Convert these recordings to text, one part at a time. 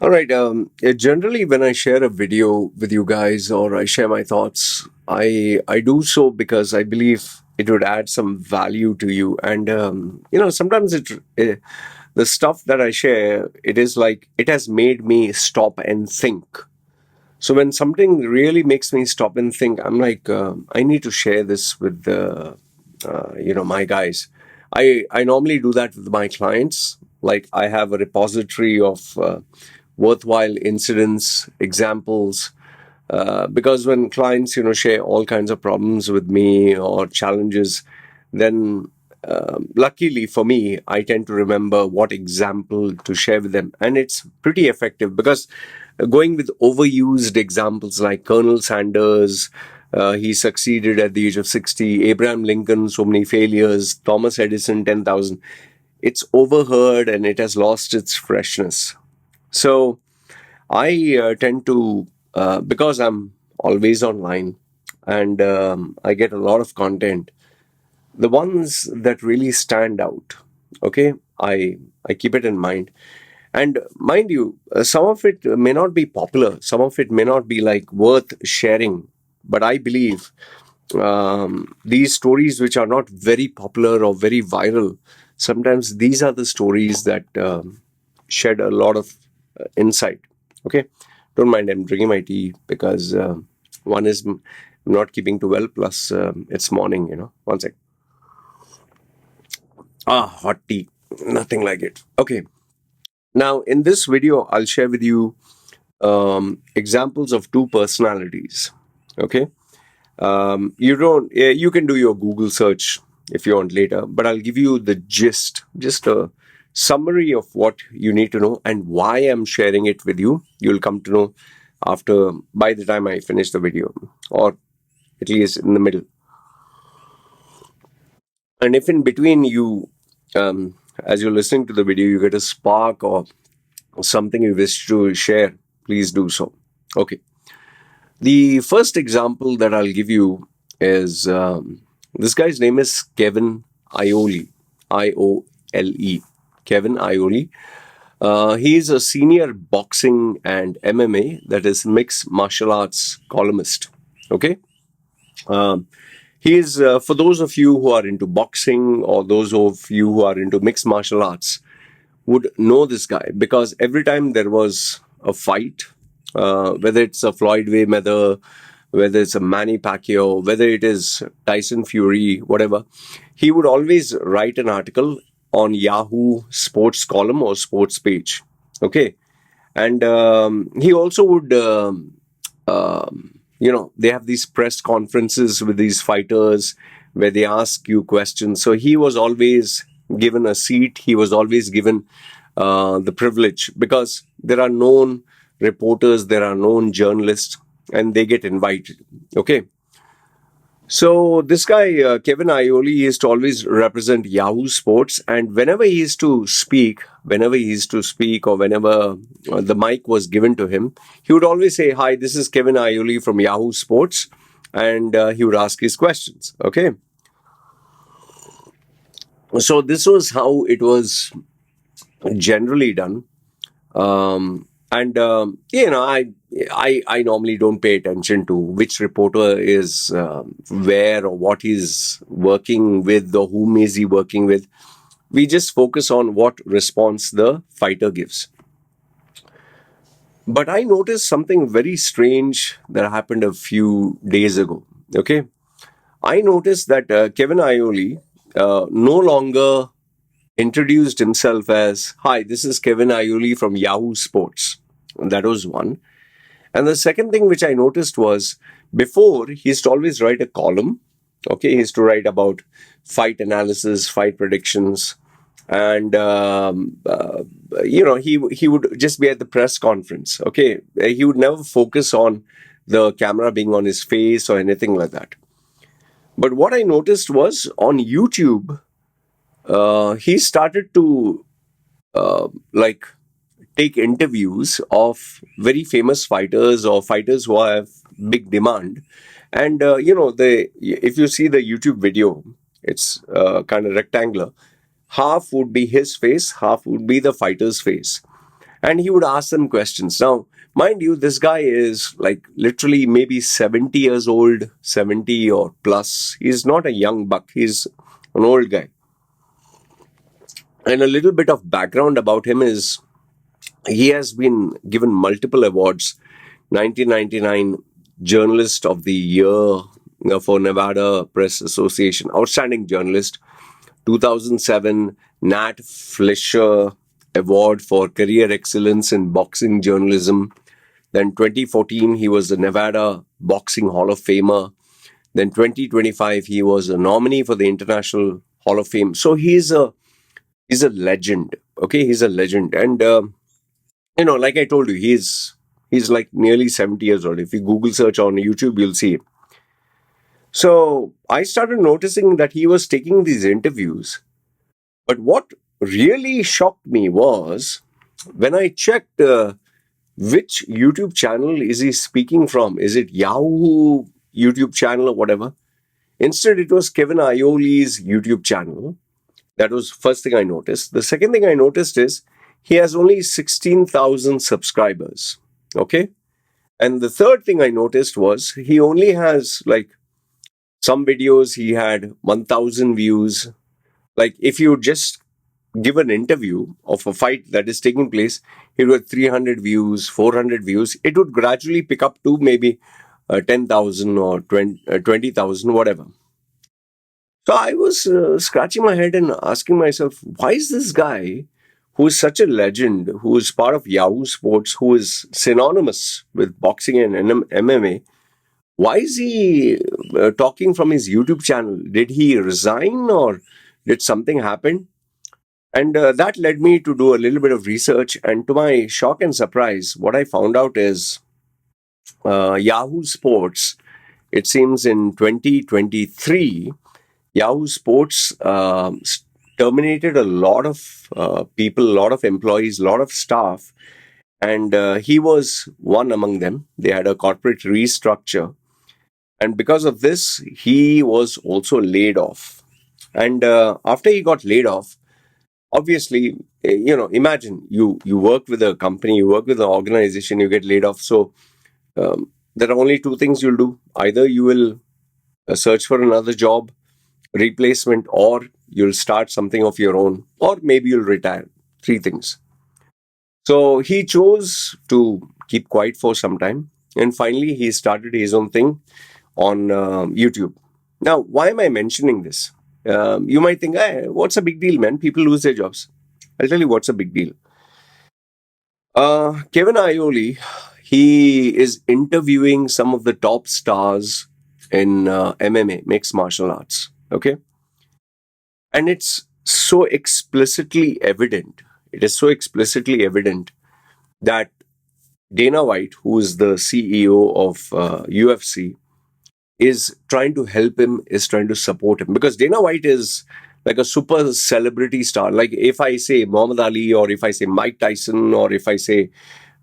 All right. Generally, when I share a video with you guys or I share my thoughts, I do so because I believe it would add some value to you. And sometimes the stuff that I share, it is like it has made me stop and think. So when something really makes me stop and think, I'm like, I need to share this with my guys. I normally do that with my clients. Like I have a repository of worthwhile incidents, examples, because when clients share all kinds of problems with me or challenges, then luckily for me, I tend to remember what example to share with them, and it's pretty effective because going with overused examples like Colonel Sanders, he succeeded at the age of 60, Abraham Lincoln, so many failures, Thomas Edison, 10,000. It's overheard and it has lost its freshness. So I tend to, because I'm always online and I get a lot of content, the ones that really stand out, okay, I keep it in mind. And mind you, some of it may not be popular, some of it may not be like worth sharing, but I believe these stories which are not very popular or very viral, sometimes these are the stories that shed a lot of insight. Okay, don't mind, I'm drinking my tea because one is not keeping too well, plus it's morning. One sec. Hot tea, nothing like it. Okay, now in this video I'll share with you examples of two personalities. Okay, you can do your Google search if you want later, but I'll give you the gist, just a summary of what you need to know and why I'm sharing it with you. You'll come to know by the time I finish the video, or at least in the middle. And if in between as you're listening to the video, you get a spark or something you wish to share, please do so. Okay. The first example that I'll give you is this guy's name is Kevin Iole, Iole, Kevin Iole. He is a senior boxing and MMA, that is mixed martial arts columnist. Okay. He is, for those of you who are into boxing or those of you who are into mixed martial arts, would know this guy because every time there was a fight, whether it's a Floyd Mayweather, whether it's a Manny Pacquiao, whether it is Tyson Fury, whatever, he would always write an article on Yahoo Sports column or sports page. Okay. And he also would, they have these press conferences with these fighters where they ask you questions. So he was always given a seat. He was always given the privilege because there are known reporters, there are known journalists, and they get invited. Okay. So this guy, Kevin Iole, used to always represent Yahoo Sports, and whenever he used to speak, or whenever the mic was given to him, he would always say, "Hi, this is Kevin Iole from Yahoo Sports," and he would ask his questions. Okay. So this was how it was generally done. I normally don't pay attention to which reporter is where or what he's working with or whom is he working with. We just focus on what response the fighter gives. But I noticed something very strange that happened a few days ago. Okay, I noticed that Kevin Iole no longer introduced himself as, "Hi, this is Kevin Iole from Yahoo Sports." That was one. And the second thing which I noticed was, before, he used to always write a column. Okay, he used to write about fight analysis, fight predictions, and he would just be at the press conference. Okay, he would never focus on the camera being on his face or anything like that. But what I noticed was on YouTube, he started to take interviews of very famous fighters or fighters who have big demand. And if you see the YouTube video, it's kind of rectangular. Half would be his face, half would be the fighter's face. and he would ask them questions. Now, mind you, this guy is like literally maybe 70 years old, 70 or plus. He's not a young buck, he's an old guy. And a little bit of background about him is he has been given multiple awards. 1999 Journalist of the Year for Nevada Press Association, Outstanding Journalist. 2007 Nat Fleischer Award for Career Excellence in Boxing Journalism. Then 2014 he was the Nevada Boxing Hall of Famer. Then 2025 he was a nominee for the International Hall of Fame. So he's a legend. Okay, he's a legend. And like I told you, he's like nearly 70 years old. If you Google search on YouTube, you'll see it. So I started noticing that he was taking these interviews. But what really shocked me was when I checked which YouTube channel is he speaking from. Is it Yahoo YouTube channel or whatever? Instead, it was Kevin Iole's YouTube channel. That was the first thing I noticed. The second thing I noticed is he has only 16,000 subscribers. Okay? And the third thing I noticed was he only has like some videos he had 1,000 views. Like if you just give an interview of a fight that is taking place, it would 300 views, 400 views. It would gradually pick up to maybe 10,000 or 20,000, whatever. So I was scratching my head and asking myself, why is this guy who is such a legend, who is part of Yahoo Sports, who is synonymous with boxing and MMA, why is he talking from his YouTube channel? Did he resign or did something happen? And that led me to do a little bit of research. And to my shock and surprise, what I found out is Yahoo Sports, it seems in 2023, Yahoo Sports terminated a lot of people, a lot of employees, a lot of staff. And he was one among them. They had a corporate restructure. And because of this, he was also laid off. And after he got laid off, obviously, imagine you work with a company, you work with an organization, you get laid off. So there are only two things you'll do. Either you will search for another job, replacement, or you'll start something of your own, or maybe you'll retire. Three things. So he chose to keep quiet for some time. And finally, he started his own thing on YouTube. Now, why am I mentioning this? You might think, hey, what's a big deal, man? People lose their jobs. I'll tell you what's a big deal. Kevin Iole, he is interviewing some of the top stars in MMA, mixed martial arts. Okay? And it's so explicitly evident. It is so explicitly evident that Dana White, who is the CEO of UFC, is trying to help him, is trying to support him. Because Dana White is like a super celebrity star. Like if I say Muhammad Ali, or if I say Mike Tyson, or if I say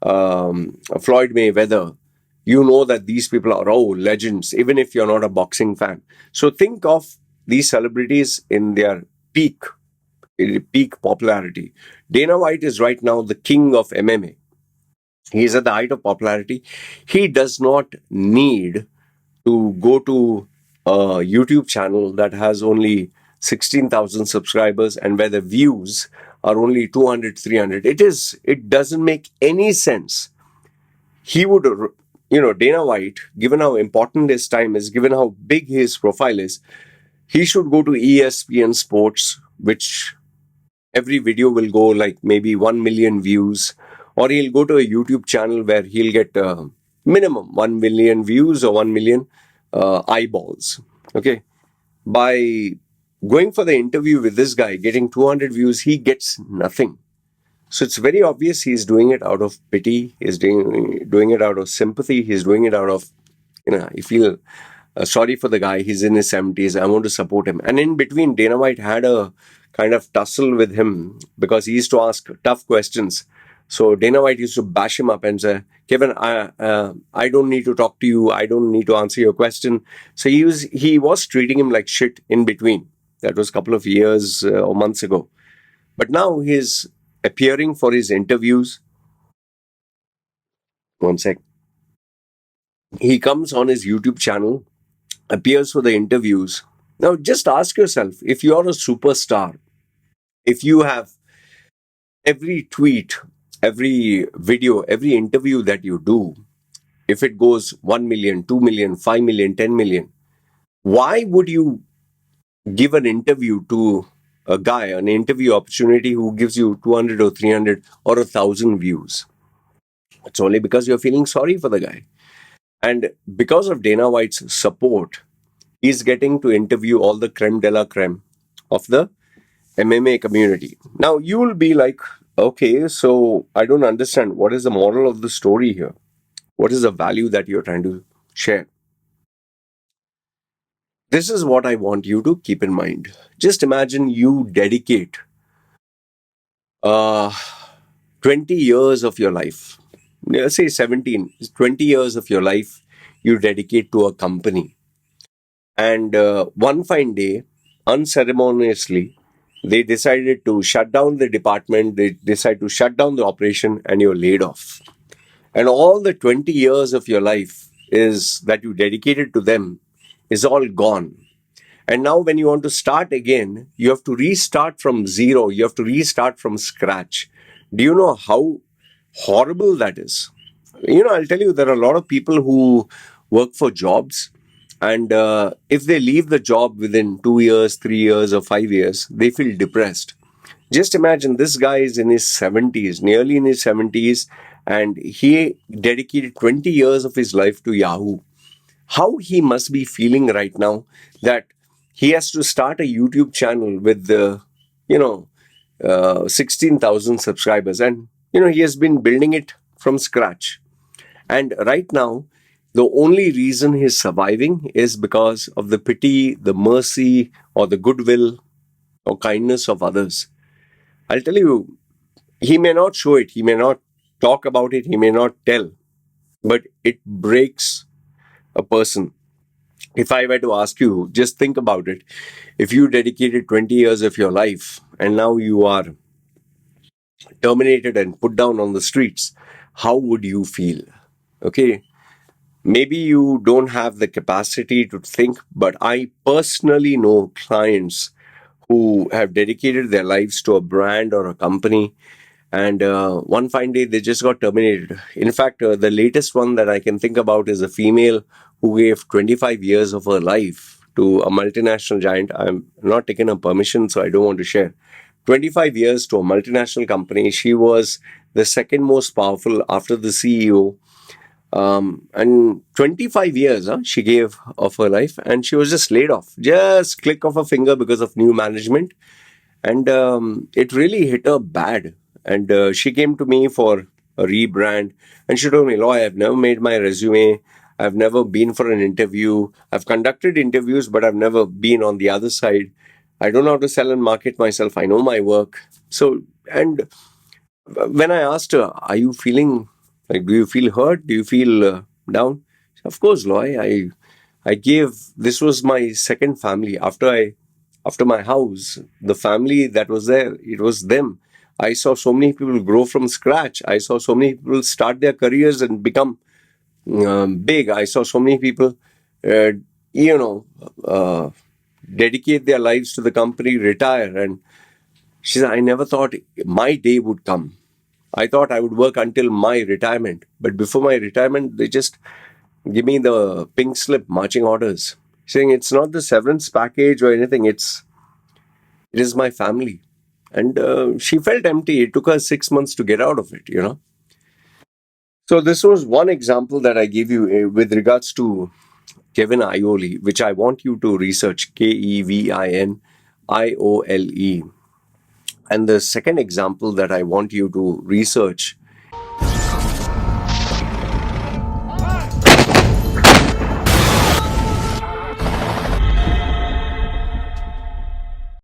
Floyd Mayweather, you know that these people are legends, even if you're not a boxing fan. So think of these celebrities in their peak popularity. Dana White is right now the king of MMA. He is at the height of popularity. He does not need to go to a YouTube channel that has only 16,000 subscribers and where the views are only 200, 300. It doesn't make any sense. He would, Dana White, given how important his time is, given how big his profile is, he should go to ESPN Sports, which every video will go like maybe 1 million views, or he'll go to a YouTube channel where he'll get minimum 1 million views or 1 million eyeballs. Okay. By going for the interview with this guy, getting 200 views, he gets nothing. So it's very obvious he's doing it out of pity. He's doing it out of sympathy. He's doing it out of, I feel sorry for the guy. He's in his 70s. I want to support him. And in between, Dana White had a kind of tussle with him because he used to ask tough questions. So Dana White used to bash him up and say, Kevin, I don't need to talk to you. I don't need to answer your question. So he was treating him like shit in between. That was a couple of years or months ago. But now he's appearing for his interviews. One sec. He comes on his YouTube channel, appears for the interviews. Now, just ask yourself, if you're a superstar, if you have every tweet, every video, every interview that you do, if it goes 1 million, 2 million, 5 million, 10 million, why would you give an interview to a guy, an interview opportunity who gives you 200 or 300 or 1,000 views? It's only because you're feeling sorry for the guy. And because of Dana White's support, he's getting to interview all the creme de la creme of the MMA community. Now, you will be like, okay, so I don't understand. What is the moral of the story here? What is the value that you're trying to share? This is what I want you to keep in mind. Just imagine you dedicate uh, 20 years of your life, let's say 17, 20 years of your life, you dedicate to a company. And one fine day, unceremoniously, they decided to shut down the department, they decide to shut down the operation, and you're laid off. And all the 20 years of your life is that you dedicated to them is all gone. And now when you want to start again, you have to restart from zero. You have to restart from scratch. Do you know how horrible that is? I'll tell you, there are a lot of people who work for jobs. And if they leave the job within 2 years, 3 years, or 5 years, they feel depressed. Just imagine this guy is in his 70s, nearly in his 70s, and he dedicated 20 years of his life to Yahoo. How he must be feeling right now that he has to start a YouTube channel with 16,000 subscribers, and he has been building it from scratch. And right now, the only reason he's surviving is because of the pity, the mercy, or the goodwill or kindness of others. I'll tell you, he may not show it, he may not talk about it, he may not tell, but it breaks a person. If I were to ask you, just think about it. If you dedicated 20 years of your life and now you are terminated and put down on the streets, how would you feel? Okay. Maybe you don't have the capacity to think, but I personally know clients who have dedicated their lives to a brand or a company, and one fine day they just got terminated. In fact, the latest one that I can think about is a female who gave 25 years of her life to a multinational giant. I'm not taking her permission, so I don't want to share. 25 years to a multinational company. She was the second most powerful after the CEO. And 25 years she gave of her life, and she was just laid off. Just click of a finger because of new management. And it really hit her bad. And she came to me for a rebrand. And she told me, Loy, I've never made my resume. I've never been for an interview. I've conducted interviews, but I've never been on the other side. I don't know how to sell and market myself. I know my work. So, and when I asked her, are you feeling like, do you feel hurt? Do you feel down? Of course, Loy. I gave, this was my second family. After my house, the family that was there, it was them. I saw so many people grow from scratch. I saw so many people start their careers and become big. I saw so many people, uh, you know, uh, dedicate their lives to the company, retire. And she said, I never thought my day would come. I thought I would work until my retirement. But before my retirement, they just give me the pink slip, marching orders, saying it's not the severance package or anything. It is my family. And she felt empty. It took her 6 months to get out of it. So this was one example that I gave you with regards to Kevin Iole, which I want you to research, Kevin Iole. And the second example that I want you to research